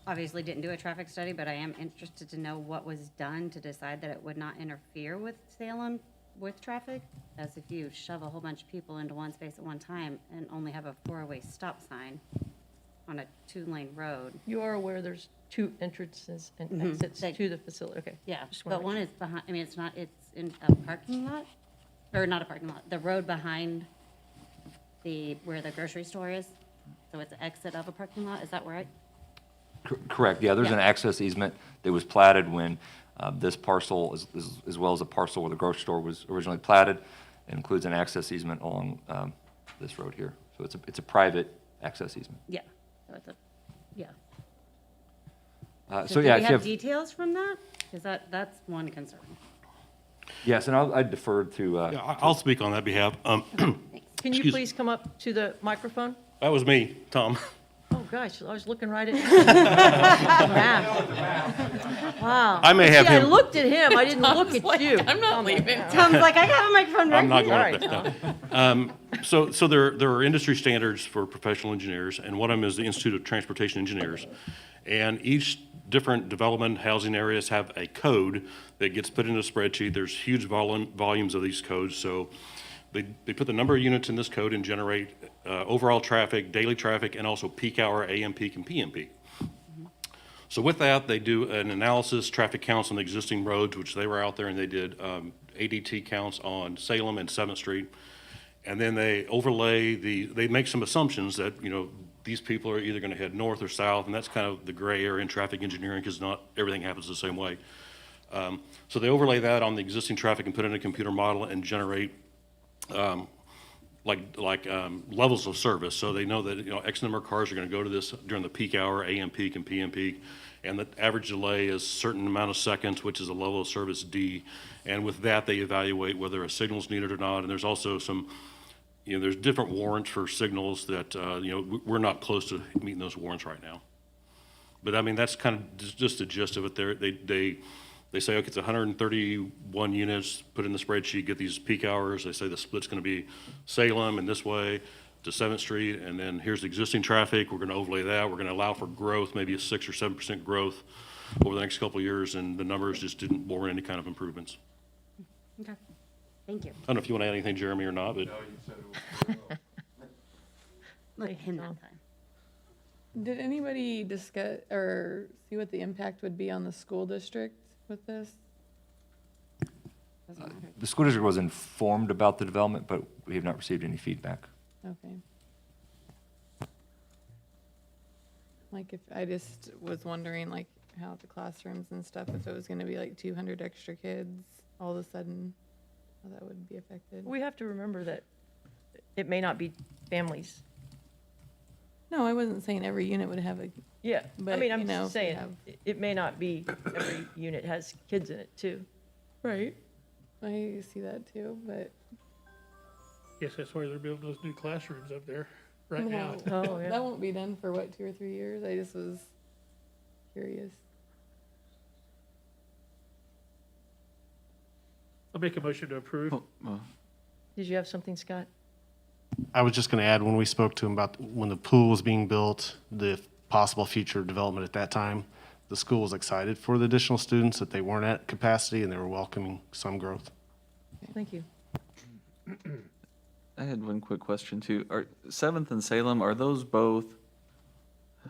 obviously didn't do a traffic study, but I am interested to know what was done to decide that it would not interfere with Salem with traffic, as if you shove a whole bunch of people into one space at one time and only have a four-way stop sign on a two-lane road. You are aware there's two entrances and Mhm. exits Like- to the facility, okay. Yeah, Just wanna but make one sure. is behind, I mean, it's in a parking lot, or not a parking lot, the road behind where the grocery store is? So it's the exit of a parking lot, is that right? Correct, yeah, there's an access easement that was platted when this parcel, as well as a parcel where the grocery store was originally platted. It includes an access easement along this road here. So it's a private access easement. Yeah. So it's a, yeah. So do yeah, we if you have have, details from that? Because that's one concern. yes, and I defer to, Yeah, I'll speak on that behalf. Can you Excuse- please come up to the microphone? That was me, Tom. Oh, gosh, I was looking right at you. Wow. I may have See, I him- looked at him, I didn't look at you. I'm not leaving. Tom's like, I got a microphone right I'm not here. going up there. So there are industry standards for professional engineers, and one of them is the Institute of Transportation Engineers. And each different development housing areas have a code that gets put into a spreadsheet. There's huge volumes of these codes, so they put the number of units in this code and generate overall traffic, daily traffic, and also peak hour, AM peak, and PM peak. So with that, they do an analysis, traffic counts on the existing roads, which they were out there and they did ADT counts on Salem and 7th Street. And then they overlay they make some assumptions that, these people are either going to head north or south, and that's kind of the gray area in traffic engineering because not everything happens the same way. So they overlay that on the existing traffic and put in a computer model and generate levels of service. So they know that, X number of cars are going to go to this during the peak hour, AM peak and PM peak, and the average delay is a certain amount of seconds, which is a level of service D. And with that, they evaluate whether a signal is needed or not. And there's also some, there's different warrants for signals that, we're not close to meeting those warrants right now. But I mean, that's kind of just the gist of it there. They say, okay, it's 131 units, put in the spreadsheet, get these peak hours. They say the split's going to be Salem and this way to 7th Street, and then here's the existing traffic. We're going to overlay that. We're going to allow for growth, maybe a 6 or 7% growth over the next couple of years, and the numbers just didn't warrant any kind of improvements. Okay, thank you. I don't know if you want to add anything, Jeremy, or not, but Look, him that time. Did anybody discuss or see what the impact would be on the school district with this? Doesn't matter. the school district was informed about the development, but we have not received any feedback. Okay. Like if, I just was wondering like how the classrooms and stuff, if it was gonna be like 200 extra kids, all of a sudden, how that would be affected. We have to remember that it may not be families. No, I wasn't saying every unit would have a, Yeah, I But, mean, I'm you know, just if we saying, have- it may not be every unit has kids in it too. right? I see that too, but. Yes, that's why they're building those new classrooms up there right now. Oh, yeah. That won't be done for what, 2 or 3 years? I just was curious. I'll make a motion to approve. Well, Did you have something, Scott? I was just going to add, when we spoke to him about when the pool was being built, the possible future development at that time, the school was excited for the additional students, that they weren't at capacity and they were welcoming some growth. Thank you. I had one quick question too. Are 7th and Salem, are those both,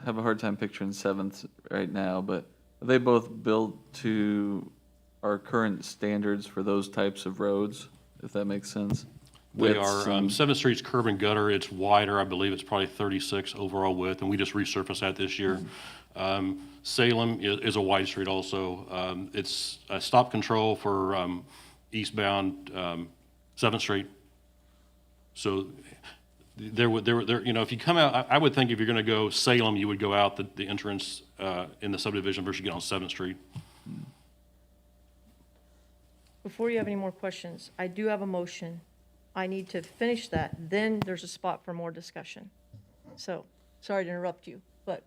I have a hard time picturing 7th right now, but are they both built to our current standards for those types of roads, if that makes sense? they Widths are, and- 7th Street's curb and gutter, it's wider, I believe it's probably 36 overall width, and we just resurfaced that this year. Salem is a wide street also. It's a stop control for eastbound 7th Street. So there, if you come out, I would think if you're going to go Salem, you would go out the entrance in the subdivision versus you get on 7th Street. Before you have any more questions, I do have a motion. I need to finish that, then there's a spot for more discussion. So, sorry to interrupt you, but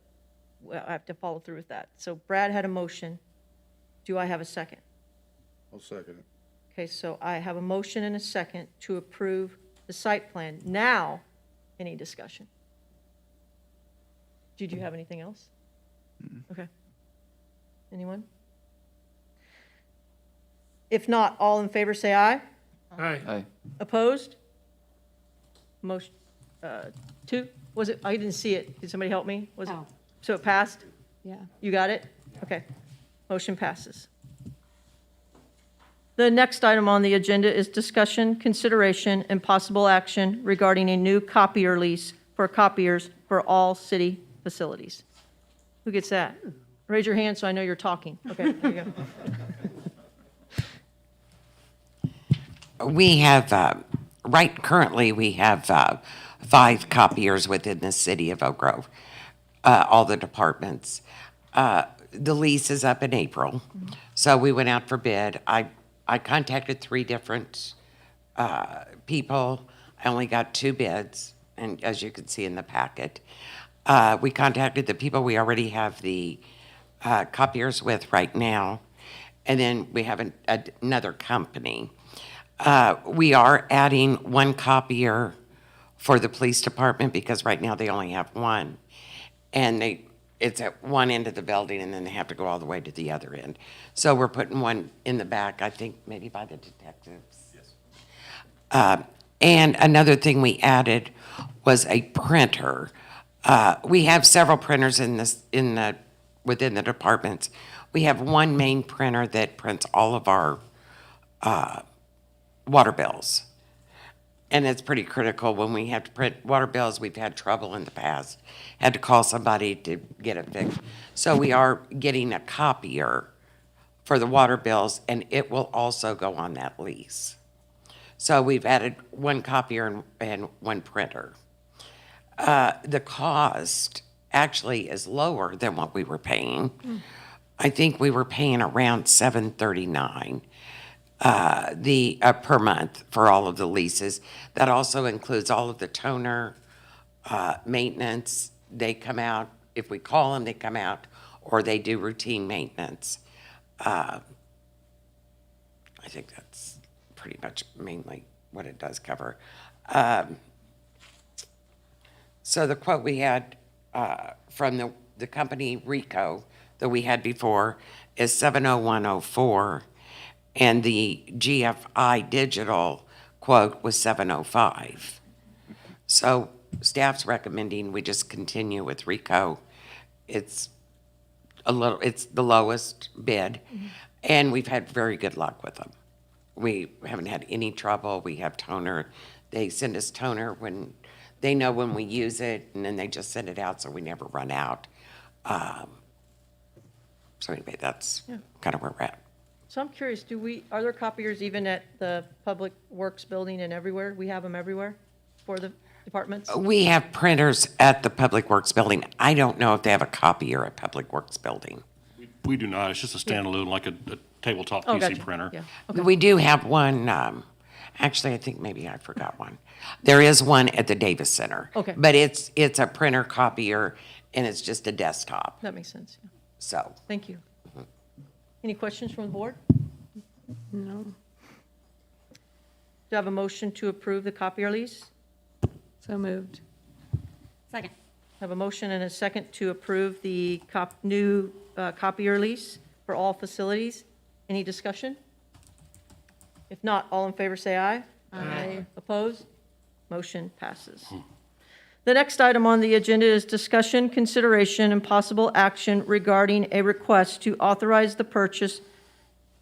I have to follow through with that. So Brad had a motion. Do I have a second? I'll second it. Okay, so I have a motion and a second to approve the site plan. Now, any discussion? Did you have anything else? Okay. Anyone? If not, all in favor say aye. Aye. Aye. Opposed? Motion, 2? Was it, I didn't see it. Did somebody help me? Was it, Oh. so it passed? Yeah. You got it? Okay. Motion passes. The next item on the agenda is discussion, consideration, and possible action regarding a new copier lease for copiers for all city facilities. Who gets that? Raise your hand so I know you're talking. Okay, there you go. We have, currently, we have 5 copiers within the city of Oak Grove, all the departments. The lease is up in April, so we went out for bid. I contacted 3 different people. I only got 2 bids, and as you can see in the packet. We contacted the people we already have the copiers with right now, and then we have another company. We are adding 1 copier for the police department because right now they only have 1. And it's at one end of the building and then they have to go all the way to the other end. So we're putting 1 in the back, I think maybe by the detectives. Yes. And another thing we added was a printer. We have several printers within the departments. We have 1 main printer that prints all of our water bills. And it's pretty critical when we have to print water bills. We've had trouble in the past, had to call somebody to get it fixed. So we are getting a copier for the water bills, and it will also go on that lease. So we've added 1 copier and 1 printer. The cost actually is lower than what we were paying. I think we were paying around $739 per month for all of the leases. That also includes all of the toner, maintenance. They come out, if we call them, they come out, or they do routine maintenance. I think that's pretty much mainly what it does cover. So the quote we had from the company Rico that we had before is 70104. And the GFI digital quote was 705. So staff's recommending we just continue with Rico. It's the lowest bid, and we've had very good luck with them. We haven't had any trouble. We have toner. They send us toner when they know when we use it, and then they just send it out so we never run out. So anyway, that's kind of where we're at. So I'm curious, are there copiers even at the Public Works building and everywhere? We have them everywhere for the departments? We have printers at the Public Works building. I don't know if they have a copier at Public Works building. We do not. It's just a standalone, like a tabletop Oh, PC gotcha. printer. Yeah. Okay. We do have one, actually, I think maybe I forgot one. There is one at the Davis Center. Okay. But it's a printer copier, and it's just a desktop, That makes sense, yeah. so. Thank you. Any questions from the board? No. Do I have a motion to approve the copier lease? So moved. Second. I have a motion and a second to approve the new copier lease for all facilities. Any discussion? If not, all in favor say aye. Aye. Opposed? Motion passes. The next item on the agenda is discussion, consideration, and possible action regarding a request to authorize the purchase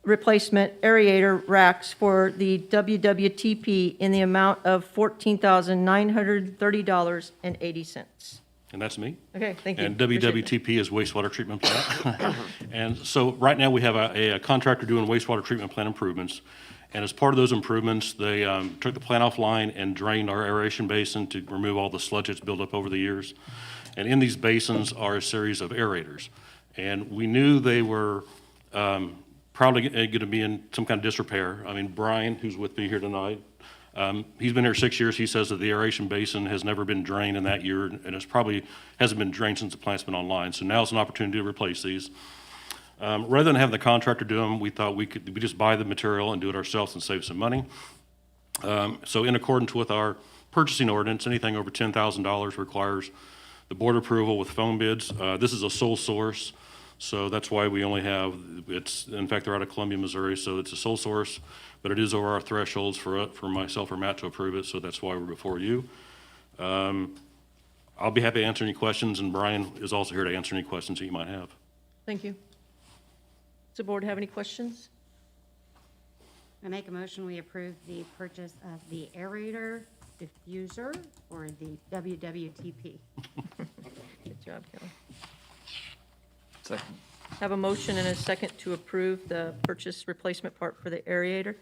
replacement aerator racks for the WWTP in the amount of $14,930.80. And that's me. Okay, thank you. And Appreciate WWTP is wastewater treatment plant. And so right now, we have a contractor doing wastewater treatment plant improvements. And as part of those improvements, they took the plant offline and drained our aeration basin to remove all the sludge that's built up over the years. And in these basins are a series of aerators. And we knew they were probably going to be in some kind of disrepair. I mean, Brian, who's with me here tonight, he's been here 6 years. He says that the aeration basin has never been drained in that year, and it's probably hasn't been drained since the plant's been online. So now's an opportunity to replace these. Rather than having the contractor do them, we thought we just buy the material and do it ourselves and save some money. So in accordance with our purchasing ordinance, anything over $10,000 requires the board approval with phone bids. This is a sole source, so that's why we only have, in fact, they're out of Columbia, Missouri, so it's a sole source, but it is over our thresholds for myself or Matt to approve it, so that's why we're before you. I'll be happy to answer any questions, and Brian is also here to answer any questions that you might have. Thank you. Does the board have any questions? I make a motion, we approve the purchase of the aerator diffuser or the WWTP. Good job, Kelly. Second. Have a motion and a second to approve the purchase replacement part for the aerator.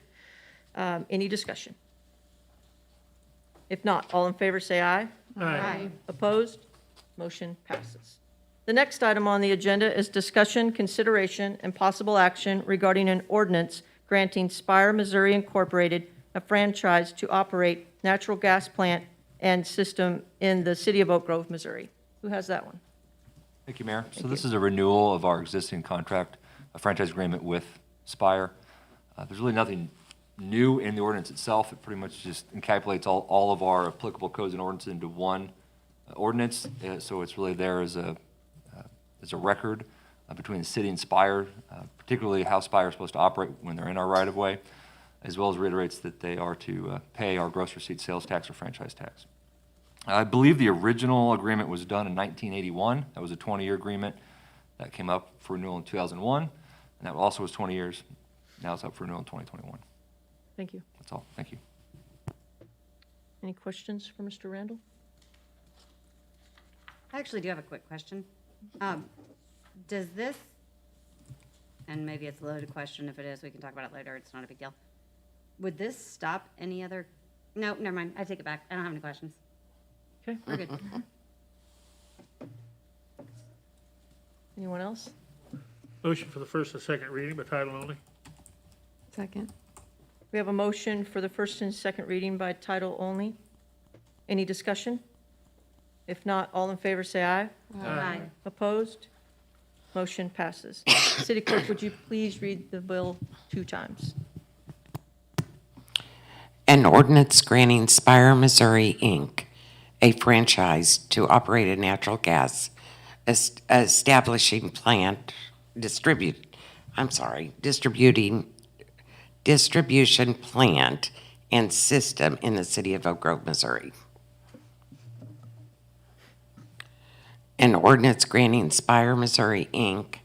Any discussion? If not, all in favor say aye. Aye. Opposed? Motion passes. The next item on the agenda is discussion, consideration, and possible action regarding an ordinance granting Spire, Missouri Incorporated a franchise to operate natural gas plant and system in the city of Oak Grove, Missouri. Who has that one? Thank you, Mayor. So this is a renewal of our existing contract, a franchise agreement with Spire. There's really nothing new in the ordinance itself. It pretty much just encapsulates all of our applicable codes and ordinances into one ordinance. So it's really there as a record between the city and Spire, particularly how Spire is supposed to operate when they're in our right-of-way, as well as reiterates that they are to pay our gross receipt sales tax or franchise tax. I believe the original agreement was done in 1981. That was a 20-year agreement. That came up for renewal in 2001, and that also was 20 years. Now it's up for renewal in 2021. Thank you. That's all. Thank you. Any questions for Mr. Randall? I actually do have a quick question. Does this, and maybe it's a loaded question, if it is, we can talk about it later, it's not a big deal. Would this stop any other, no, never mind, I take it back, I don't have any questions. Okay. We're good. Anyone else? Motion for the first and second reading by title only. Second. We have a motion for the first and second reading by title only. Any discussion? If not, all in favor say aye. Aye. Opposed? Motion passes. City Clerk, would you please read the bill 2 times? An ordinance granting Spire, Missouri, Inc. a franchise to operate a natural gas establishing plant, distribution plant and system in the city of Oak Grove, Missouri. An ordinance granting Spire, Missouri, Inc.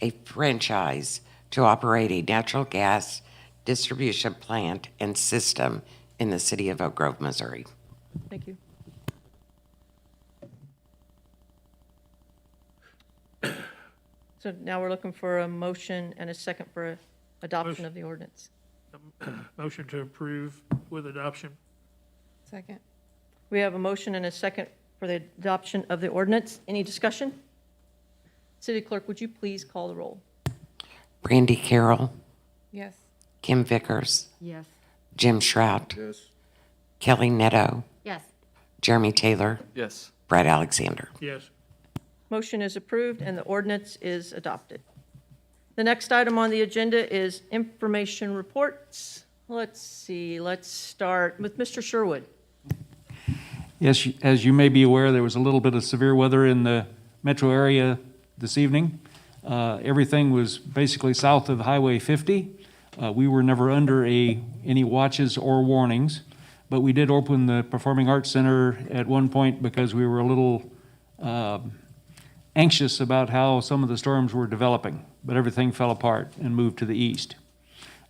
a franchise to operate a natural gas distribution plant and system in the city of Oak Grove, Missouri. Thank you. So now we're looking for a motion and a second for adoption of the ordinance. Motion to approve with adoption. Second. We have a motion and a second for the adoption of the ordinance. Any discussion? City Clerk, would you please call the roll? Brandy Carroll, Yes. Kim Vickers, Yes. Jim Shrout, Yes. Kelly Netto, Yes. Jeremy Taylor, Yes. Brett Alexander. Yes. Motion is approved and the ordinance is adopted. The next item on the agenda is information reports. Let's see, let's start with Mr. Sherwood. Yes, as you may be aware, there was a little bit of severe weather in the metro area this evening. Everything was basically south of Highway 50. We were never under any watches or warnings, but we did open the Performing Arts Center at one point because we were a little anxious about how some of the storms were developing, but everything fell apart and moved to the east.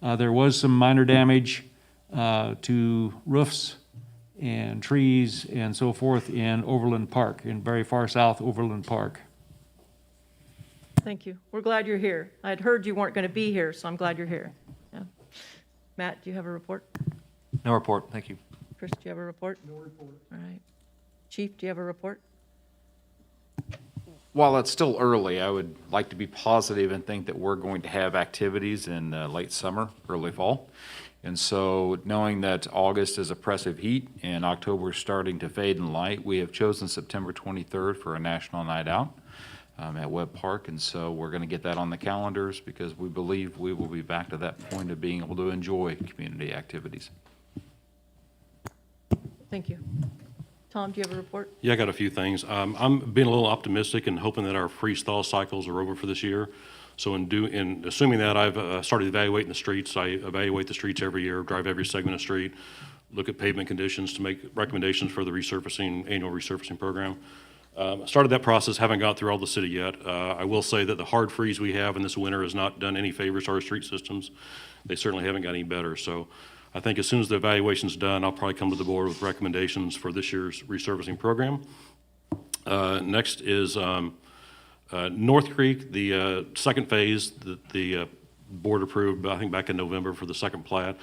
There was some minor damage to roofs and trees and so forth in Overland Park, in very far south Overland Park. Thank you. We're glad you're here. I had heard you weren't going to be here, so I'm glad you're here. Yeah. Matt, do you have a report? No report. Thank you. Chris, do you have a report? No report. All right. Chief, do you have a report? While it's still early, I would like to be positive and think that we're going to have activities in late summer, early fall. And so knowing that August is oppressive heat and October is starting to fade in light, we have chosen September 23rd for a national night out at Webb Park. And so we're going to get that on the calendars because we believe we will be back to that point of being able to enjoy community activities. Thank you. Tom, do you have a report? Yeah, I got a few things. I'm being a little optimistic and hoping that our freeze-thaw cycles are over for this year. So in assuming that, I've started evaluating the streets. I evaluate the streets every year, drive every segment of street, look at pavement conditions to make recommendations for the annual resurfacing program. Started that process, haven't got through all the city yet. I will say that the hard freeze we have in this winter has not done any favors to our street systems. They certainly haven't got any better. So I think as soon as the evaluation's done, I'll probably come to the board with recommendations for this year's resurfacing program. Next is North Creek, the second phase that the board approved, I think back in November for the second plat,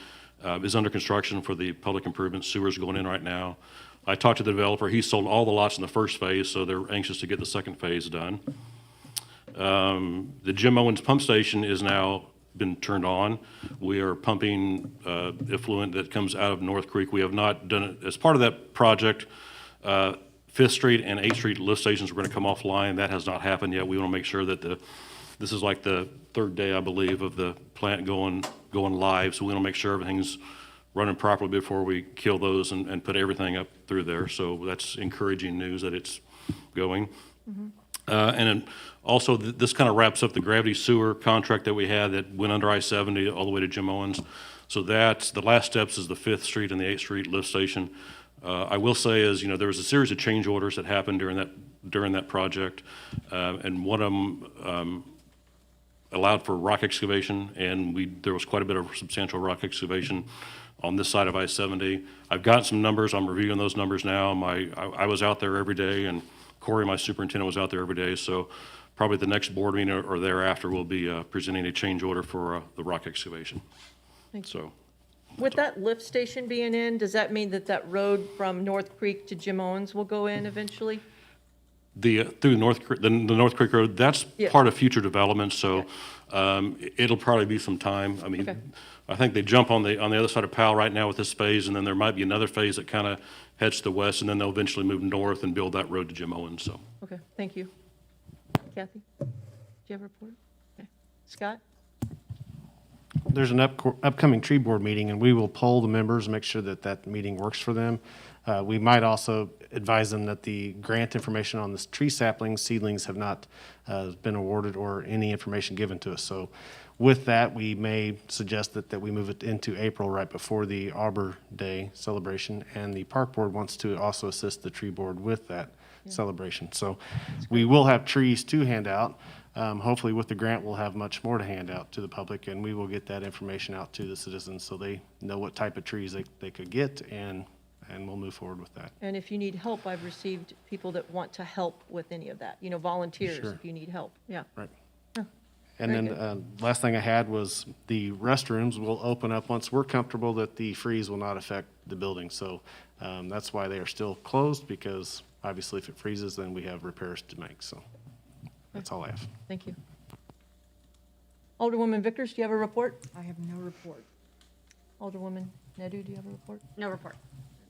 is under construction for the public improvements. Sewer's going in right now. I talked to the developer. He sold all the lots in the first phase, so they're anxious to get the second phase done. The Jim Owens pump station is now been turned on. We are pumping effluent that comes out of North Creek. We have not done it as part of that project. 5th Street and 8th Street lift stations are going to come offline. That has not happened yet. We want to make sure that this is like the third day, I believe, of the plant going live. So we want to make sure everything's running properly before we kill those and put everything up through there. So that's encouraging news that it's going. And then also, this kind of wraps up the gravity sewer contract that we had that went under I-70 all the way to Jim Owens. So that's, the last steps is the 5th Street and the 8th Street lift station. I will say is, there was a series of change orders that happened during that project. And one of them allowed for rock excavation, and there was quite a bit of substantial rock excavation on this side of I-70. I've gotten some numbers. I'm reviewing those numbers now. I was out there every day, and Corey, my superintendent, was out there every day. So probably the next board meeting or thereafter, we'll be presenting a change order for the rock excavation. Thank you. With that lift station being in, does that mean that road from North Creek to Jim Owens will go in eventually? Through North Creek, the North Creek Road, that's part of future development, so it'll probably be some time. I mean, I think they jump on the other side of Powell right now with this phase, and then there might be another phase that kind of heads to the west, and then they'll eventually move north and build that road to Jim Owens, so. Okay, thank you. Kathy, do you have a report? Okay. Scott? There's an upcoming tree board meeting, and we will poll the members and make sure that meeting works for them. We might also advise them that the grant information on the tree saplings, seedlings have not been awarded or any information given to us. So with that, we may suggest that we move it into April right before the Arbor Day celebration, and the park board wants to also assist the tree board with that celebration. So we will have trees to hand out. Hopefully with the grant, we'll have much more to hand out to the public, and we will get that information out to the citizens so they know what type of trees they could get, and we'll move forward with that. And if you need help, I've received people that want to help with any of that, volunteers Sure. if you need help. Yeah. Right. Oh, And very then last thing I had was the restrooms will open up once we're comfortable that the freeze will not affect the building. So that's why they are still closed, because obviously if it freezes, then we have repairs to make. So that's all I have. Thank you. Alderwoman Vickers, do you have a report? I have no report. Alderwoman Nadu, do you have a report? No report.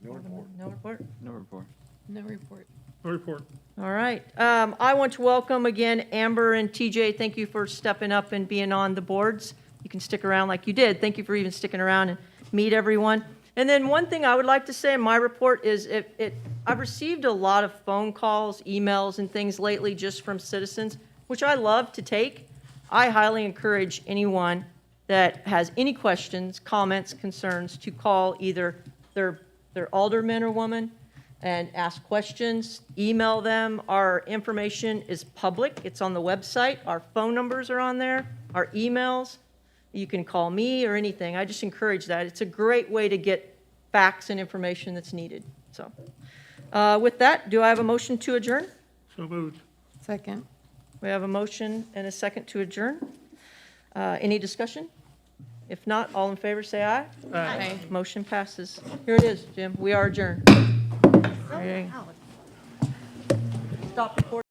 No report. No report? No report. No report. No report. All right. I want to welcome again Amber and TJ. Thank you for stepping up and being on the boards. You can stick around like you did. Thank you for even sticking around and meet everyone. And then one thing I would like to say in my report is I've received a lot of phone calls, emails, and things lately just from citizens, which I love to take. I highly encourage anyone that has any questions, comments, concerns to call either their alderman or woman and ask questions, email them. Our information is public. It's on the website. Our phone numbers are on there, our emails. You can call me or anything. I just encourage that. It's a great way to get facts and information that's needed. So with that, do I have a motion to adjourn? So moved. Second. We have a motion and a second to adjourn. Any discussion? If not, all in favor, say aye. Aye. Motion passes. Here it is, Jim. We are adjourned. Stop recording.